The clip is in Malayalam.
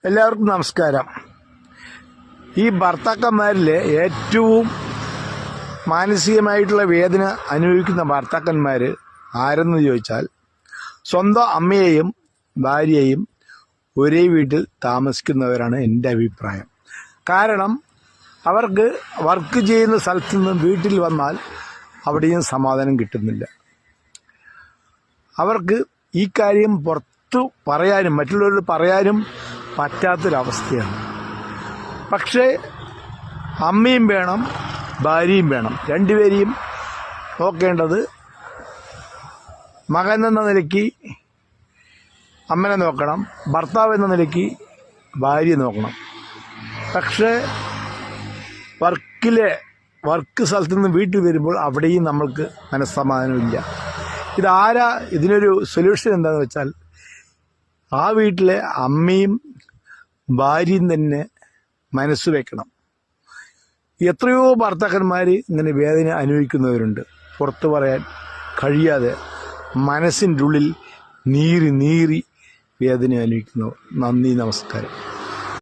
എല്ലാവർക്കും നമസ്കാരം. ഈ ഭർത്താക്കന്മാരിൽ ഏറ്റവും മാനസികമായിട്ടുള്ള വേദന അനുഭവിക്കുന്ന ഭർത്താക്കന്മാർ ആരെന്ന് ചോദിച്ചാൽ സ്വന്തം അമ്മയെയും ഭാര്യയെയും ഒരേ വീട്ടിൽ താമസിക്കുന്നവരാണ് എൻ്റെ അഭിപ്രായം. കാരണം അവർക്ക് വർക്ക് ചെയ്യുന്ന സ്ഥലത്തു നിന്ന് വീട്ടിൽ വന്നാൽ അവിടെയും സമാധാനം കിട്ടുന്നില്ല. അവർക്ക് ഈ കാര്യം പുറത്തു പറയാനും മറ്റുള്ളവരോട് പറയാനും പറ്റാത്തൊരവസ്ഥയാണ്. പക്ഷേ അമ്മയും വേണം, ഭാര്യയും വേണം. രണ്ടുപേരെയും നോക്കേണ്ടത് മകൻ എന്ന നിലയ്ക്ക് അമ്മനെ നോക്കണം, ഭർത്താവ് എന്ന നിലയ്ക്ക് ഭാര്യയെ നോക്കണം. പക്ഷേ വർക്ക് സ്ഥലത്ത് നിന്ന് വീട്ടിൽ വരുമ്പോൾ അവിടെയും നമ്മൾക്ക് മനസ്സമാധാനമില്ല. ഇതിനൊരു സൊല്യൂഷൻ എന്താണെന്ന് വെച്ചാൽ ആ വീട്ടിലെ അമ്മയും ഭാര്യയും തന്നെ മനസ്സ് വെക്കണം. എത്രയോ ഭർത്താക്കന്മാർ ഇങ്ങനെ വേദന അനുഭവിക്കുന്നവരുണ്ട്. പുറത്തു പറയാൻ കഴിയാതെ മനസ്സിൻ്റെ ഉള്ളിൽ നീറി വേദന അനുഭവിക്കുന്നവർ. നന്ദി, നമസ്കാരം.